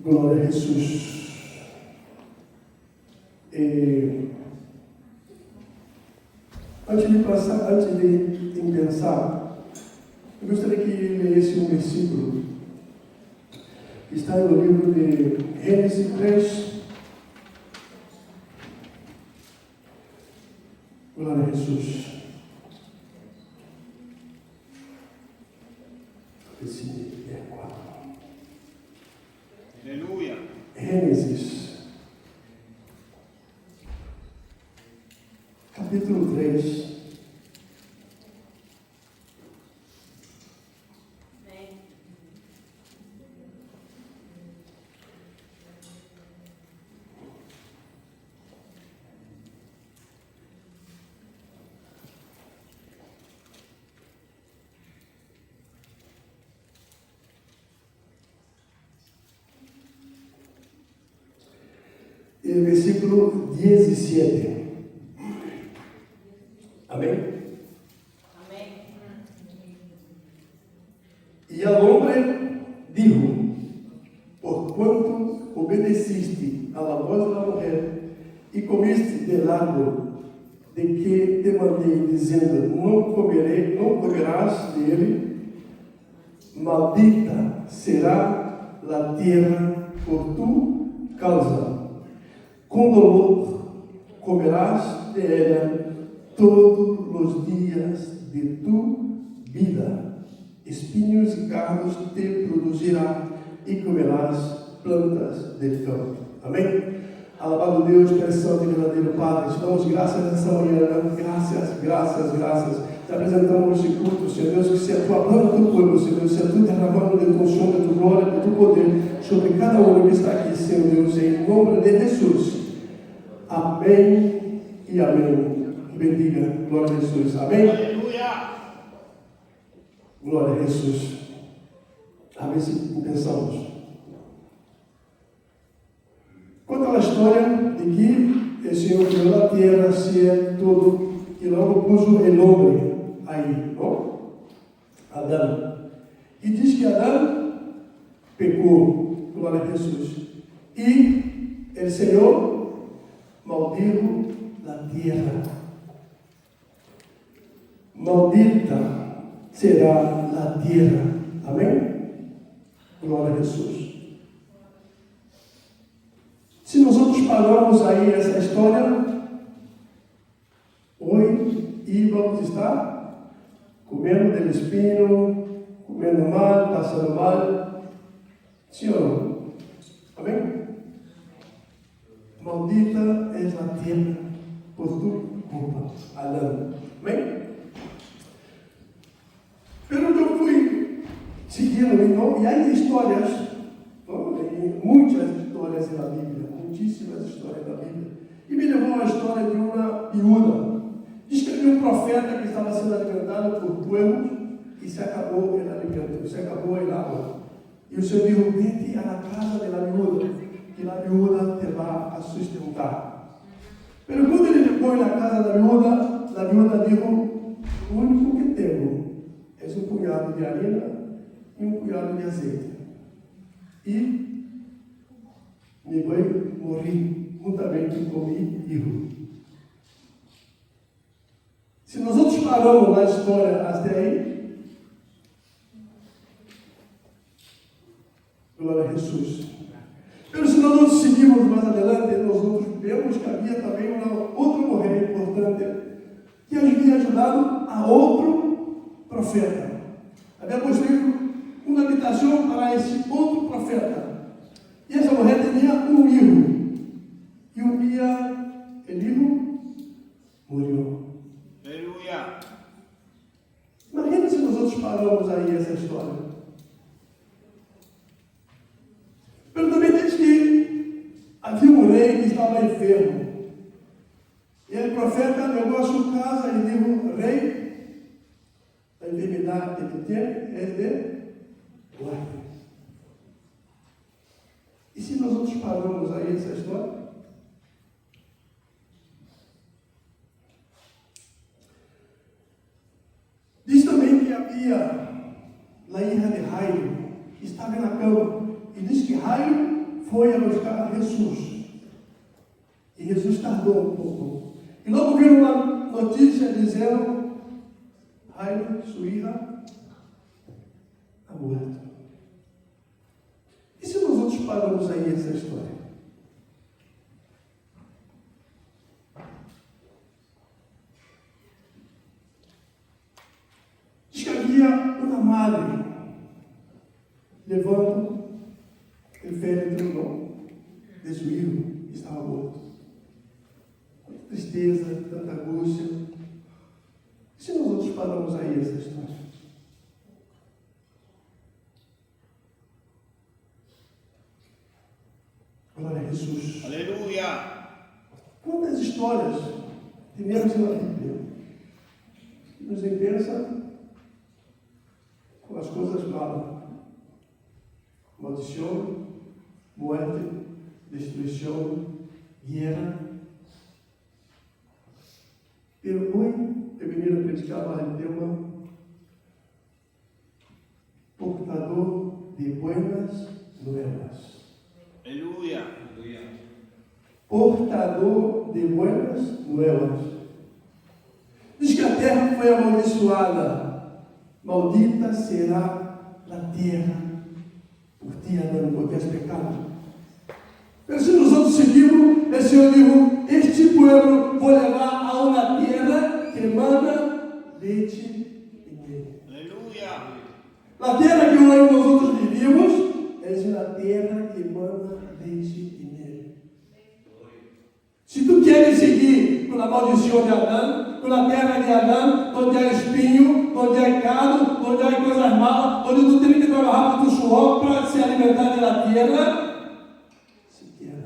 Glória a Jesus. Antes de pensar, eu gostaria que lesse um versículo que está no livro de Gênesis 3. Glória a Jesus. Aleluia. Gênesis, capítulo 3. Versículo 17. Amém? Amém. E al hombre dijo: porquanto obedeciste a la voz de la mujer e comiste del árbol de que te mandei, dizendo: não comerás dele, maldita será la tierra por tu causa. Com dolor comerás de ella todos os dias de tu vida. Espinhos e cardos te produzirá e comerás plantas del campo. Amém? Alabado Deus, Pai Santo e verdadeiro Padre, te damos graças nessa manhã. Graças. Te apresentamos esse culto, Senhor Deus, que se a tua glória do povo, Senhor Deus, se a tu derramando de tua sombra, de tua glória, de teu poder sobre cada um que está aqui, Senhor Deus, em nome de Jesus. Amém e amém. Que bendiga. Glória a Jesus. Amém? Aleluia. Glória a Jesus. A ver se pensamos. Conta a história de que o Senhor criou a terra, céu, tudo, e logo puso o homem aí, não? Adão. E diz que Adão pecou. Glória a Jesus. E o Senhor maldijo la tierra. Maldita será la tierra. Amém? Glória a Jesus. Se nós paramos aí essa história, hoje íamos estar comendo del espinho, comendo mal, passando mal. Sim ou não? Amém? Maldita es la tierra por tu culpa, Adão. Amém? Pero eu fui seguindo, e há histórias, muitas histórias na Bíblia, muitíssimas histórias na Bíblia. E me levou a história de uma viúva. Diz que havia um profeta que estava sendo alimentado por pueblos e se acabou o alimento, se acabou a água. E o Senhor disse: vete à casa da viúva, que a viúva te vai a sustentar. Mas quando ele foi na casa da viúva disse: o único que tenho é um punhado de harina e um punhado de azeite. E me vou morrer juntamente com meu filho. Se nós outros paramos na história até aí, glória a Jesus. Mas se nós seguimos mais adiante, nós outros vemos que havia também uma outra mulher importante que havia ajudado a outro profeta. Havia construído uma habitação para esse outro profeta. E essa mulher tinha um filho. E um dia, o filho morreu. Aleluia. Imagina se nós outros paramos aí essa história. Mas também diz que havia um rei que estava enfermo. E o profeta levou a sua casa e disse: rei, a enfermidade que tem é de guarda. E se nós outros paramos aí essa história? Diz também que havia a hija de Jairo, que estava na cama, e diz que Jairo foi a buscar Jesus. E Jesus tardou um pouco. E logo viram uma notícia dizendo: Jairo, sua filha, está morta. E se nós outros paramos aí essa história? Diz que havia uma madre levando o velho trono de seu filho que estava morto. Tanta tristeza, tanta angústia. E se nós outros paramos aí essa história? Glória a Jesus. Aleluia. Quantas histórias temos na Bíblia que nos impensa com as coisas malas? Maldição, morte, destruição, guerra. Pero hoje eu vim a predicar o tema portador de buenas novas. Aleluia. Portador de buenas novas. Diz que a terra foi amaldiçoada. Maldita será a terra por ti, Adão, porque és pecado. Mas se nós outros seguimos, o Senhor dijo: este pueblo vou levar a uma terra que manda leite e mel. Aleluia. A terra que hoje nós outros vivimos é uma terra que manda leite e mel. Se tu queres seguir pela maldição de Adão, pela terra de Adão, onde há espinho, onde há gado, onde há coisas malas, onde tu tens que trabalhar com o suor para se alimentar da terra, se quer.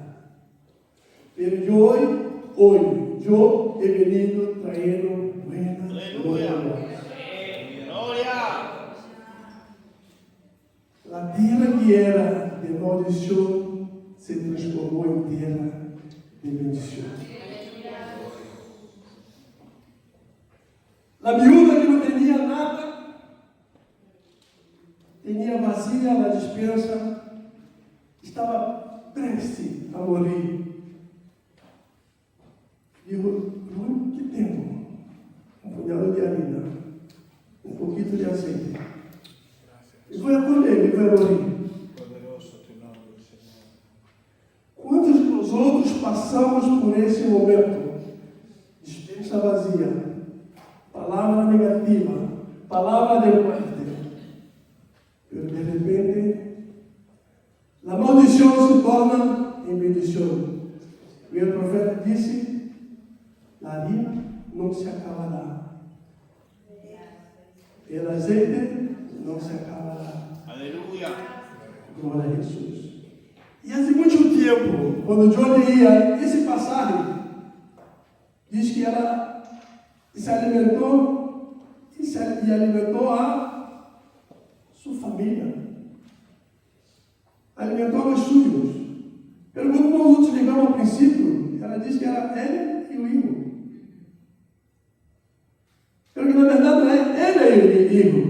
Pero hoje, eu he venido trayendo buenas novas. Glória. A terra que era de maldição se transformou em terra de bendição. A viúva que não tinha nada, tinha vazia na despensa, estava prestes a morrer. Digo: que tempo? Um punhado de harina, um pouquinho de azeite. E vou acolher, e vai morrer. Quantos de nós outros passamos por esse momento? Despensa vazia, palavra negativa, palavra de muerte. Pero de repente, a maldição se torna em bendição. E o profeta disse: a harina não se acabará, e o azeite não se acabará. Aleluia. Glória a Jesus. E há muito tempo, quando John ia, esse passagem diz que ela se alimentou e alimentou a sua família, alimentou os filhos. Pelo quando nós outros ligamos ao princípio, ela disse que era ela e o filho. Pelo que na verdade não é ela e o filho,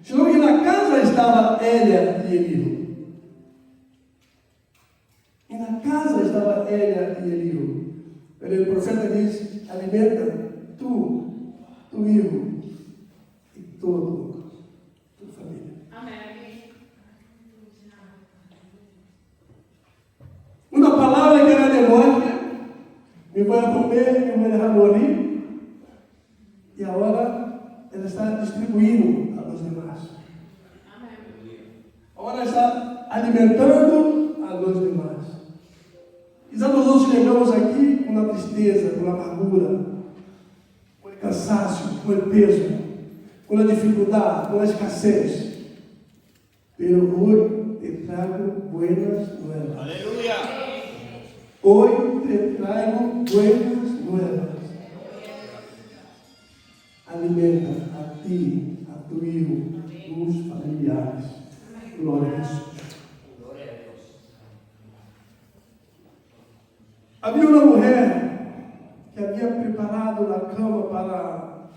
senão que na casa estava ela e o filho. E na casa estava ela e Eliú. O profeta diz: alimenta tu filho e toda tua família. Amém. Uma palavra que era de morte, me vai comer, me vai deixar morrer. E agora ela está distribuindo a los demás. Agora está alimentando a los demás. E nós outros chegamos aqui com a tristeza, com a amargura, com o cansaço, com o peso, com a dificuldade, com a escassez. Pero hoje te trago buenas nuevas. Aleluia. Hoje te trago buenas nuevas. Alimenta a ti, a tu filho, tus familiares. Glória a Jesus. Havia uma mulher que havia preparado a cama para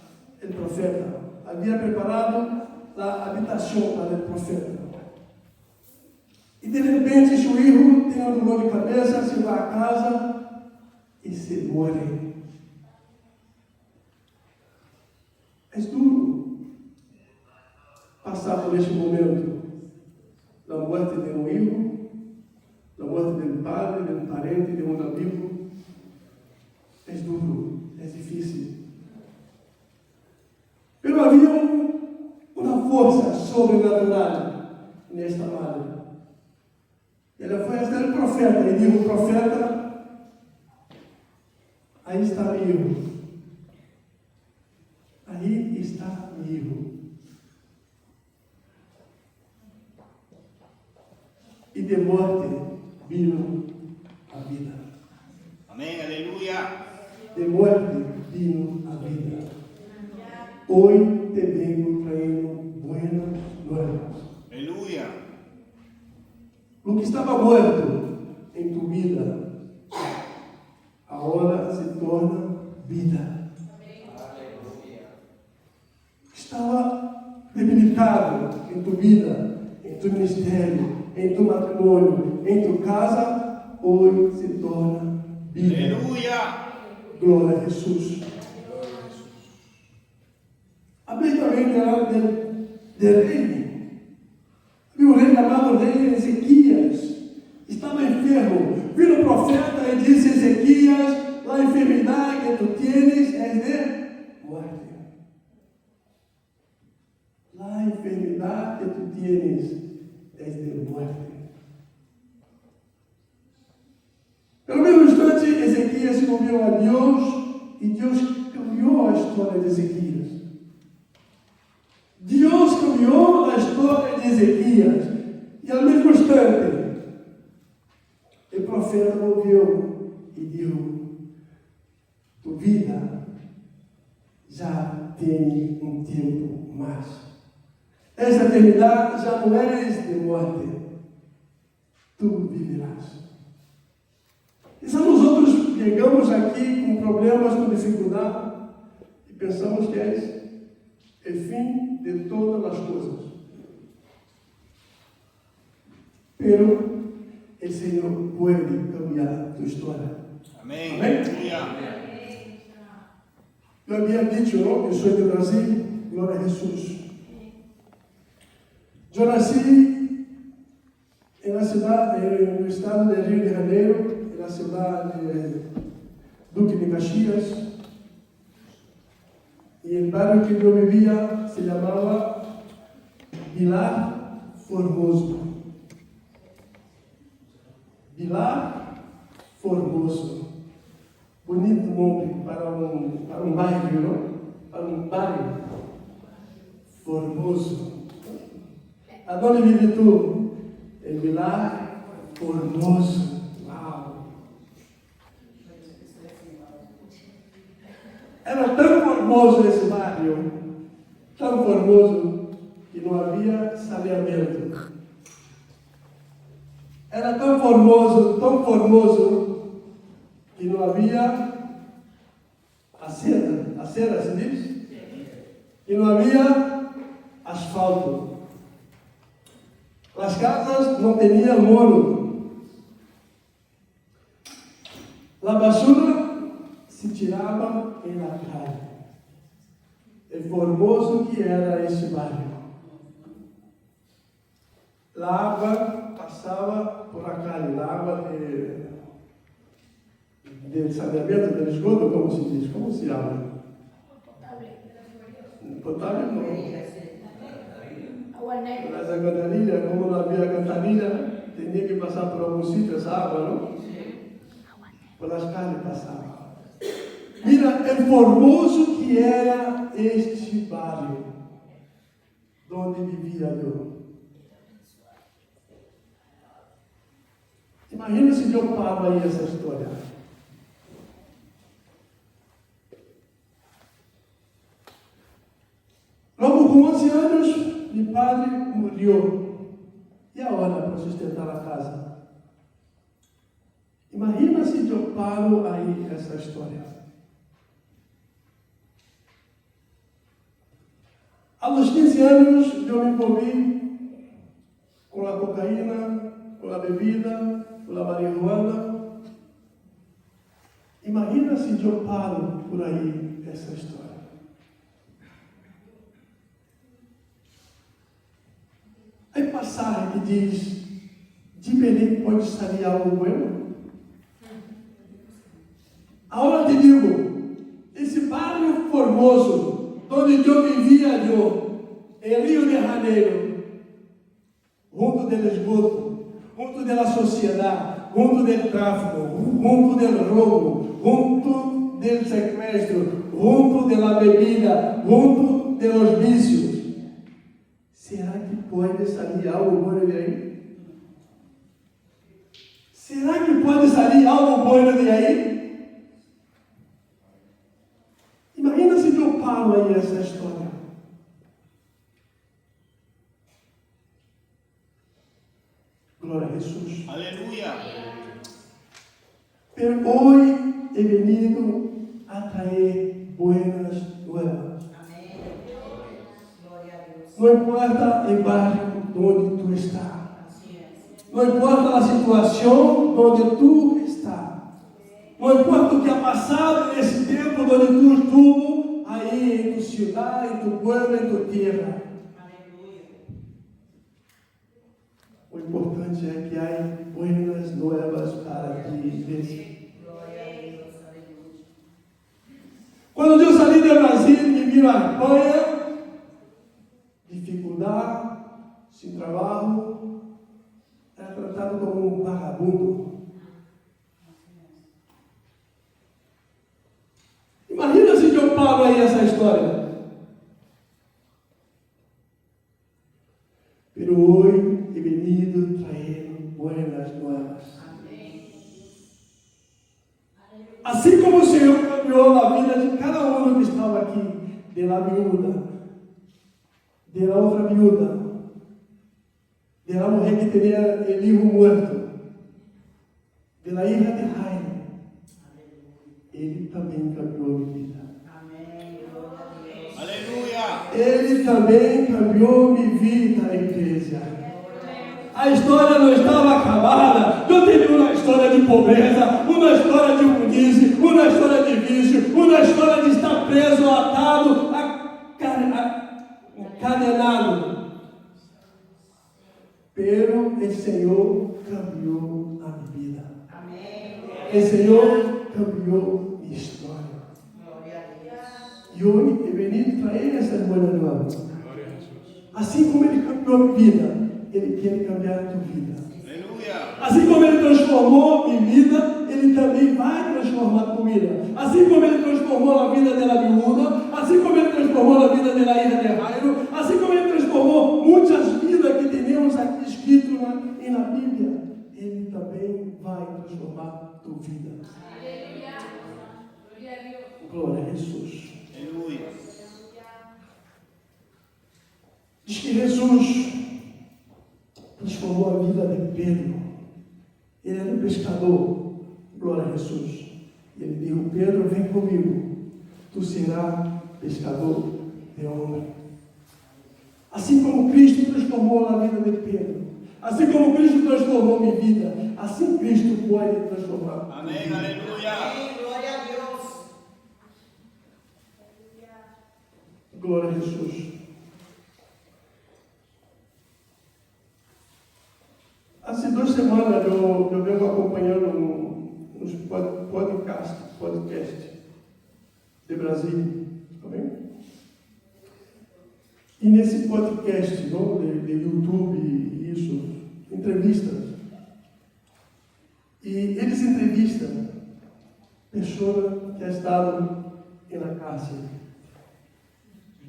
o profeta, havia preparado a habitação para o profeta. E de repente su hijo tem um dolor de cabeça, se vai a casa e se muere. É duro passar por este momento da morte de um hijo, da morte de um padre, de um parente, de um amigo. É duro, é difícil. Mas havia uma força sobrenatural nesta madre. Ela foi até o profeta e disse: profeta, aí está meu hijo. Aí está meu hijo. E de morte vino a vida. Amém, aleluia. De morte vino a vida. Hoy te vengo trayendo buenas nuevas. Aleluia. Lo que estava muerto em tu vida, agora se torna vida. Estava debilitado em tu vida, em tu ministério, em tu matrimônio, em tu casa, hoje se torna vida. Aleluia. Glória a Jesus. Hablé também del rei. E o rei chamado rei Ezequias estava enfermo. Vino o profeta e disse: Ezequias, a enfermidade que tu tienes é de morte. A enfermidade que tu tienes é de morte. Pelo mesmo instante, Ezequias confiou a Deus e Deus cambiou a história de Ezequias. Deus cambiou a história de Ezequias. E ao mesmo instante, o profeta ouviu e disse: tu vida já tem um tempo mais. Essa eternidade já não és de morte. Tu viverás. E se nós outros chegamos aqui com problemas, com dificuldade, e pensamos que é o fim de todas as coisas. Pero o Senhor pode cambiar tua história. Amém. Amém? Aleluia. Eu havia dito, não? Eu sou do Brasil, glória a Jesus. Eu nasci na cidade, no estado de Rio de Janeiro, na cidade de Duque de Caxias. E o bairro que eu vivia se chamava Vilar Formoso. Vilar Formoso. Bonito nome para um bairro, não? Para um bairro formoso. Aonde vive tu? Em Vilar Formoso. Uau! Era tão formoso esse bairro, tão formoso, que não havia saneamento. Era tão formoso, que não havia acera se diz? Que não havia asfalto. As casas não tinham muro. A basura se tirava na calle. É formoso que era esse bairro. A água passava por a calle, a água de saneamento, de esgoto, como se diz? Como se chama? Potável não. Mas a cantarilha, como não havia cantarilha, tinha que passar por algum sítio essa água, não? Pelas calles passava. Mira, é formoso que era este bairro, onde vivia eu. Imagina se eu paro aí essa história. Logo com 11 anos, meu padre morreu. E agora para sustentar a casa? Imagina se eu paro aí essa história. Aos 15 anos, eu me envolvi com a cocaína, por la bebida, por la marihuana. Imagina se eu paro por aí essa história. Hay passagem que diz, de Belém pode sair algo bueno. Agora te digo, esse barrio formoso, onde eu vivia em Rio de Janeiro, junto do esgoto, junto da sociedade, junto do tráfico, junto do roubo, junto do sequestro, junto da bebida, junto dos vícios. Será que pode sair algo bom de aí? Será que pode sair algo bom de aí? Imagina se eu paro aí essa história. Glória a Jesus. Aleluya. Pero hoy he venido a traer buenas nuevas. Não importa o bairro onde tu está. Não importa a situação onde tu está. Não importa o que ha passado nesse tempo onde tu estuvo aí em tu cidade, em tu pueblo, em tu terra. O importante é que há buenas novas para ti, igreja. Quando eu saí do Brasil e vim à Espanha, dificuldade, sem trabalho, era tratado como um vagabundo. Imagina se eu paro aí essa história. Pero hoy he venido traer buenas nuevas. Assim como o Senhor cambiou a vida de cada um que estava aqui, de la viúva, de la outra viúva, de la mulher que tinha o filho morto, de la hija de Jairo, Ele também cambiou minha vida. Aleluya. Ele também cambiou minha vida, igreja. A história não estava acabada. Eu tive uma história de pobreza, uma história de imundice, uma história de vício, uma história de estar preso, atado, encadenado. Pero o Senhor cambiou a minha vida. O Senhor cambiou minha história. E hoje eu vim trazer essas boas novas. Assim como Ele cambiou a minha vida, Ele quer cambiar a tua vida. Aleluya. Assim como Ele transformou minha vida, Ele também vai transformar a tua vida. Assim como Ele transformou a vida da viúva, assim como Ele transformou a vida da ilha de Jairo, assim como Ele transformou muitas vidas que temos aqui escrito na Bíblia, Ele também vai transformar a tua vida. Glória a Jesus. Aleluya. Diz que Jesus transformou a vida de Pedro. Ele era um pescador. Glória a Jesus. Ele disse: Pedro, vem comigo. Tu serás pescador de homem. Assim como Cristo transformou a vida de Pedro, assim como Cristo transformou minha vida, assim Cristo pode transformar. Amén. Aleluya. Glória a Jesus. Há 2 semanas eu venho acompanhando uns podcast de Brasília. Amém? E nesse podcast, não, de YouTube, isso, entrevistas. E eles entrevistam pessoas que estão na cárcere.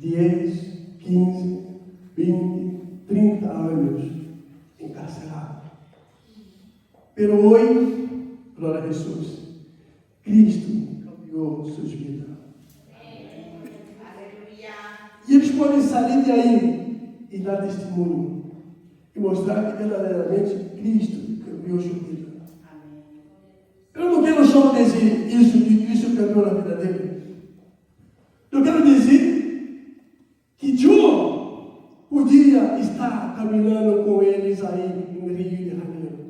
10, 15, 20, 30 anos encarcerado. Pero hoje, glória a Jesus, Cristo cambiou suas vidas. E eles podem sair de aí e dar testemunho e mostrar que verdadeiramente Cristo cambiou sua vida. Eu não quero só dizer isso que Cristo cambiou na vida dele. Eu quero dizer que eu podia estar caminhando com eles aí em Rio de Janeiro.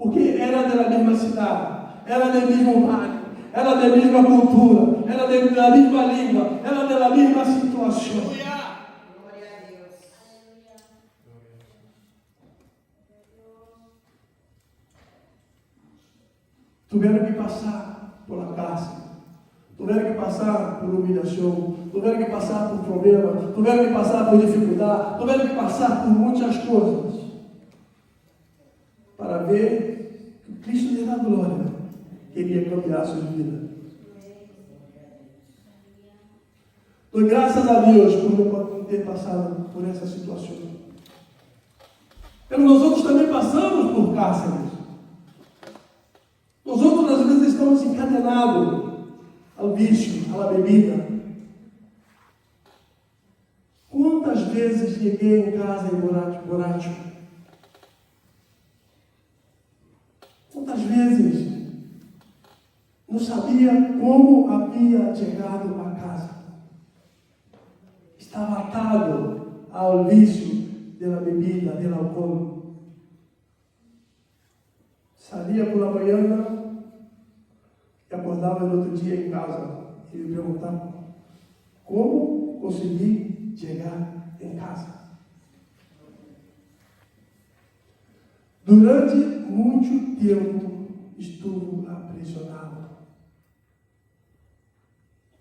porque era da mesma cidade, era do mesmo barrio, era da mesma cultura, era da mesma língua, era da mesma situação. Aleluia. Glória a Deus. Tiveram que passar por la cárcel, tiveram que passar por humilhação, tiveram que passar por problemas, tiveram que passar por dificuldade, tiveram que passar por muitas coisas, para ver que Cristo da glória queria cambiar a sua vida. Dou graças a Deus por não ter passado por essa situação. Mas nós outros também passamos por cárceres. Nós outros, às vezes, estamos encadenados ao vício, à bebida. Quantas vezes cheguei em casa borracho? Quantas vezes não sabia como havia chegado a casa? Estava atado ao vício da bebida, do álcool. Saía por la manhã e acordava no outro dia em casa e me perguntava como consegui chegar em casa. Durante muito tempo estuve aprisionado.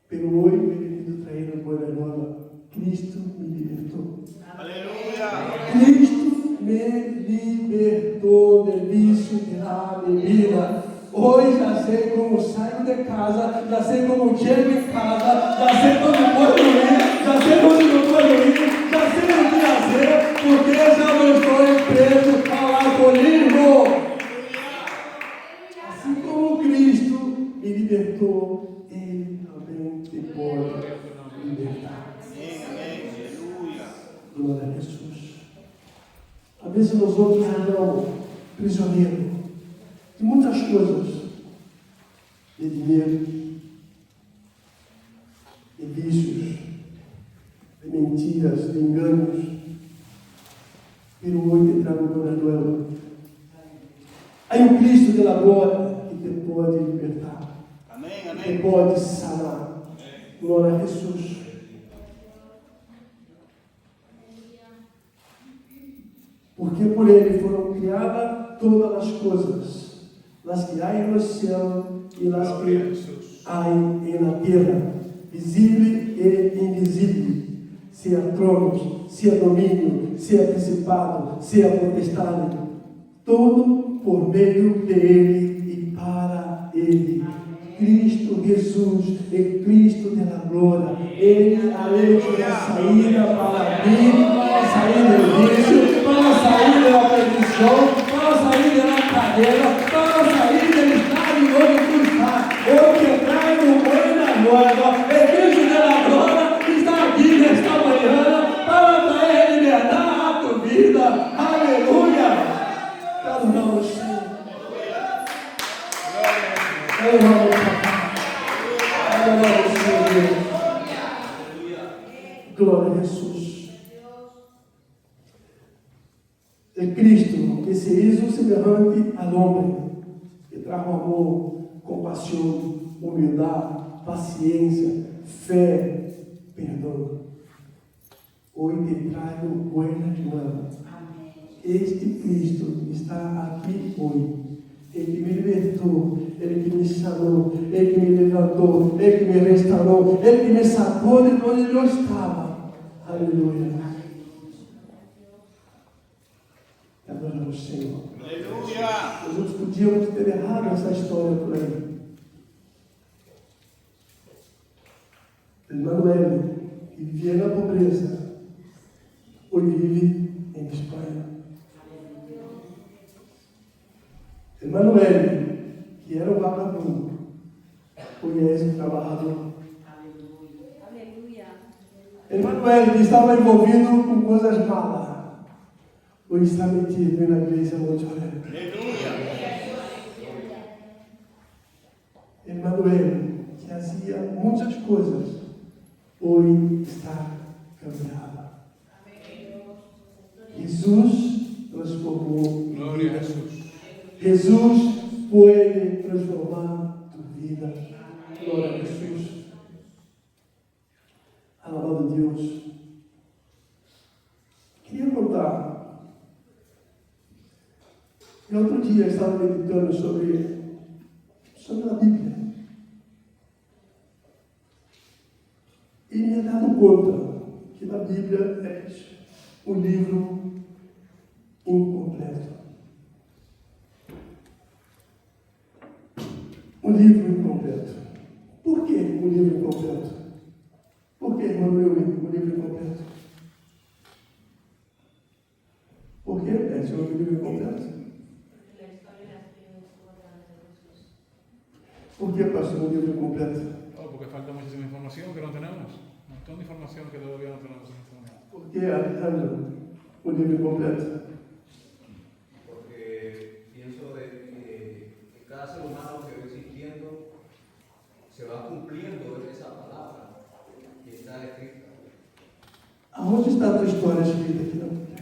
Pero hoje me he venido traer boa nova. Cristo me libertou. Aleluia. Cristo me libertou do vício da bebida. Hoje já sei como saio de casa, já sei como chego em casa, já sei quando vou dormir, já sei quando não vou dormir, já sei o que fazer, porque já não estou preso ao alcoolismo. Assim como Cristo me libertou, Ele também te pode libertar. Amém. Aleluia. Glória a Jesus. Às vezes nós outros andamos prisioneiros de muitas coisas, de dinheiro, de vícios, de mentiras, de enganos. Pero hoje te trago boa nova. Há um Cristo da glória que te pode libertar, Amém. que te Amém. pode sanar. Glória a Jesus. Porque por Ele foram criadas todas as coisas, las que há no céu e las que há na terra, visível e invisível, seja tronos, seja domínio, seja principado, seja potestade, todo por meio de Ele e para Ele. Cristo Jesus é Cristo da glória. Ele abre a saída para mim, para sair do vício, para sair da perdição, para sair da cadeira, para sair do estado onde tu está. O que traz o buena nova é Cristo da glória que está aqui nesta manhã para trazer liberdade à tua vida. Aleluia! Adoramos o Senhor. Adoramos o Papai. Adoramos o Senhor. Glória a Jesus. É Cristo que se hizo semelhante ao homem, que trajo amor, compaixão, humildade, paciência, fé, perdão. Hoje te trago buenas novas. Este Cristo está aqui hoje. Ele me libertou, Ele que me salvou, Ele que me levantou, Ele que me restaurou, Ele que me sacou de onde eu estava. Aleluia. Adoramos o Senhor. Aleluia. Nós outros podíamos ter errado essa história por aí. Emanuel, que vivia na pobreza, hoje vive em Espanha. Emanuel, que era um vagabundo, hoje é um trabalhador. Aleluia. Emanuel, que estava envolvido com coisas malas, hoje está metido na igreja onde oramos. Aleluia. Emanuel, que fazia muitas coisas, hoje está cambiado. Jesus transformou. Glória a Jesus. Jesús puede transformar tu vida. Gloria a Jesús. Alabado Deus. Queria contar. E outro dia eu estava meditando sobre a Bíblia. E me dado conta que na Bíblia é um livro incompleto. Um livro incompleto. Por que um livro incompleto? Por que, irmão, um livro incompleto? Por que, Beth, um livro incompleto? Por que, pastor, um livro incompleto? Porque falta muchísima información que no tenemos. Un montón de información que todavía no tenemos en este momento. Por que, Alejandro, um livro incompleto? Porque pienso de que cada ser humano que va existiendo se va cumpliendo esa palabra que está escrita. Aonde está a tua história escrita aqui na Bíblia?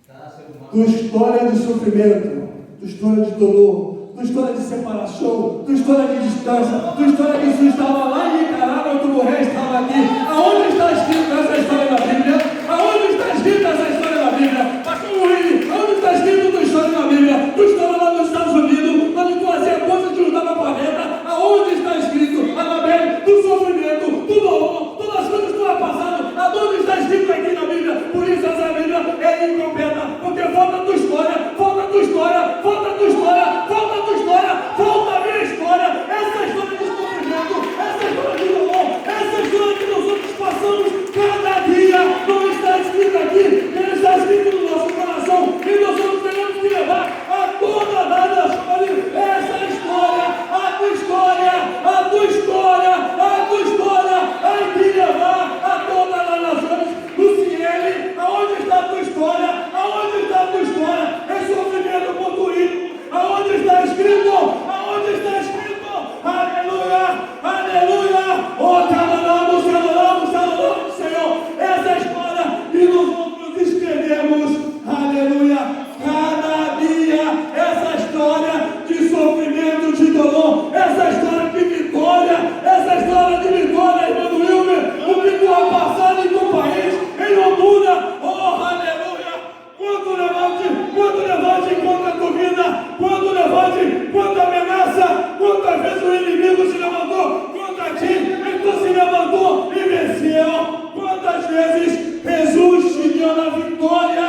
Cada ser humano. Tua história de sofrimento, tua história de dolor, tua história de separação, tua história de distância, tua história que Jesus estava lá em Nicarágua, tu morrer estava aqui. Aonde está escrito essa história na Bíblia? Aonde está escrita essa história na Bíblia? Pastor Luiz, aonde está escrito tua história na Bíblia? Tua história lá nos Estados Unidos, onde tu fazia coisas que não dava planeta. Aonde está escrito? Anabel, do sofrimento, do dolor, todas as coisas que tu vai passando. Aonde está escrito aqui na Bíblia? Por isso essa Bíblia é incompleta, porque falta a tua história, falta a tua história, falta a tua história, falta a tua história, falta a minha história, essa história de sofrimento, essa história de dolor, essa história que nós outros passamos cada dia, não está escrito aqui, ele está escrito no nosso coração, e nós outros teremos que levar a toda a nação essa história, a tua história, a tua história, a tua história, aí que levar a todas as nações. Luciene, aonde está a tua história? Aonde está a tua história? É sofrimento por turismo. Aonde está escrito? Aonde está escrito? Aleluia! Aleluia! Oh, te adoramos, te adoramos, te adoramos, Senhor. Essa história que nós outros escrevemos. Aleluia! Cada dia essa história de sofrimento, de dolor, essa história de vitória, essa história de vitória, irmão Wilmer, o que tu vai passar em teu país, em Honduras. Oh, aleluia! Quanto levante contra a tua vida, quanto levante, quanta ameaça, quantas vezes o inimigo se levantou contra ti, e tu se levantou e venceu. Quantas vezes Jesus te deu na vitória?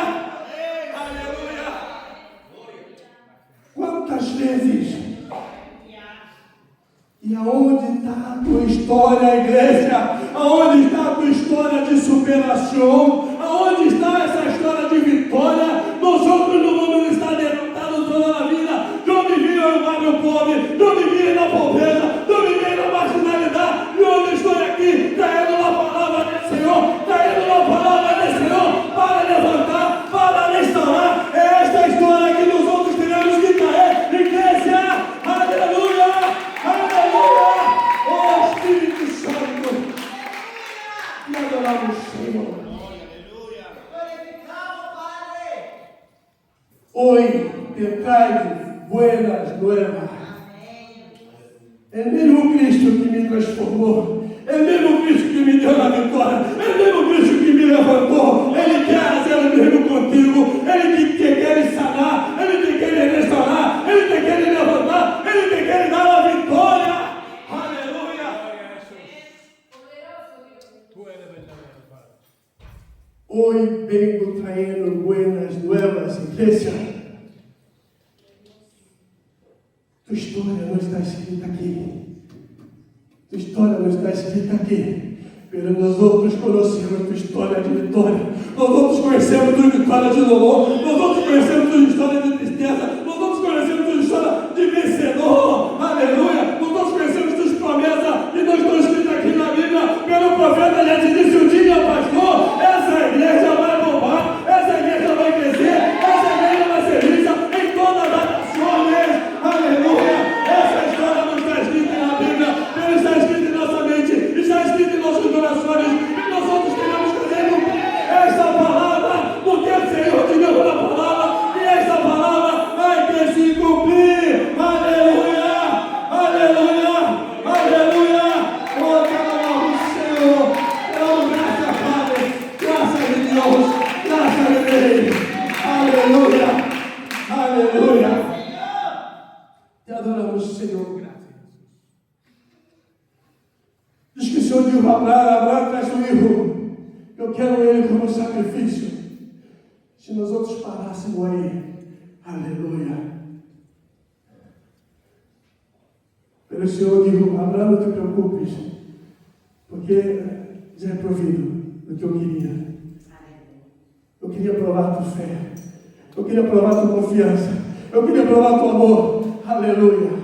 Aleluia! Quantas vezes? E aonde está a tua história, igreja? Aonde está a tua história de superação? Aonde está essa história de vitória? Nós outros não vamos estar derrotados toda a vida. Eu vivia no bairro pobre, eu vivia na pobreza, eu vivia na marginalidade. E hoje estou aqui, traindo a palavra do Senhor, traindo a palavra do Senhor para levantar, para restaurar. É esta história que nós outros teremos que trazer, igreja. Aleluia! Aleluia! Oh Espírito Santo! E adoramos o Senhor. Hoy te traigo buenas nuevas. El mismo Cristo que me transformou, el mismo Cristo que me deu na vitória, el mismo Cristo que me levantou, Ele quer fazer o mesmo contigo, Ele te quer sanar, Ele te quer restaurar, Ele te quer levantar, Ele te quer dar a vitória. Aleluia! Tú eres verdadero, Padre. Hoy vengo trayendo buenas nuevas, igreja. Tua história não está escrita aqui. Tua história não está escrita aqui. Pero nós outros conhecemos tua história de vitória. Nós outros conhecemos tua história de dolor. Nós outros conhecemos tua história de tristeza. Nós outros conhecemos tua história de vencedor. Aleluia. Nós outros conhecemos tuas promessas que não estão escritas aqui na Bíblia. Pelo profeta já te disse um dia, pastor, essa igreja vai bombar. Essa igreja vai crescer. Essa igreja vai ser vista em todas as nações. Aleluia. Essa história não está escrita na Bíblia. Ela está escrita em nossa mente. Está escrita em nossos corações. E nós outros teremos que fazer esta palavra. Porque o Senhor te deu uma palavra. E esta palavra Ele como sacrifício. Se nós outros parássemos aí, aleluia. Pelo Senhor, eu digo, Abraão, não te preocupes, porque já é provido do que eu queria. Eu queria provar a tua fé. Eu queria provar a tua confiança. Eu queria provar o teu amor. Aleluia.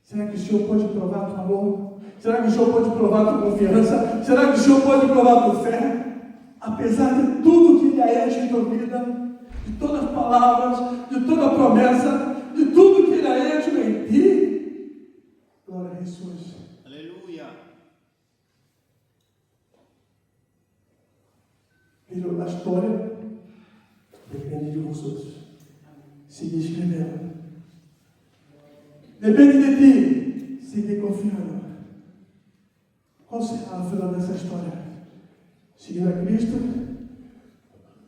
Será que o Senhor pode provar o teu amor? Será que o Senhor pode provar a tua confiança? Será que o Senhor pode provar a tua fé? Apesar de tudo que Ele é em tua vida, de todas as palavras, de toda a promessa, de tudo que Ele é em ti, glória a Jesus. Aleluia. Filho, a história depende de vocês. Seguir escrevendo. Depende de ti. Seguir confiando. Qual será o final dessa história? Seguir a Cristo,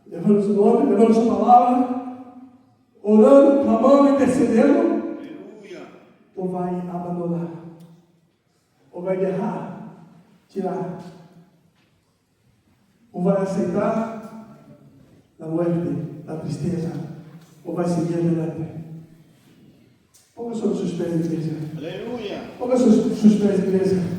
levando o seu nome, levando a sua palavra, orando, clamando, intercedendo, Aleluia. ou vai abandonar? Ou vai errar, tirar? Ou vai aceitar a muerte, a tristeza? Ou vai seguir adiante? Ponga sobre os seus pés, igreja. Aleluia. Ponga sobre os seus pés, igreja.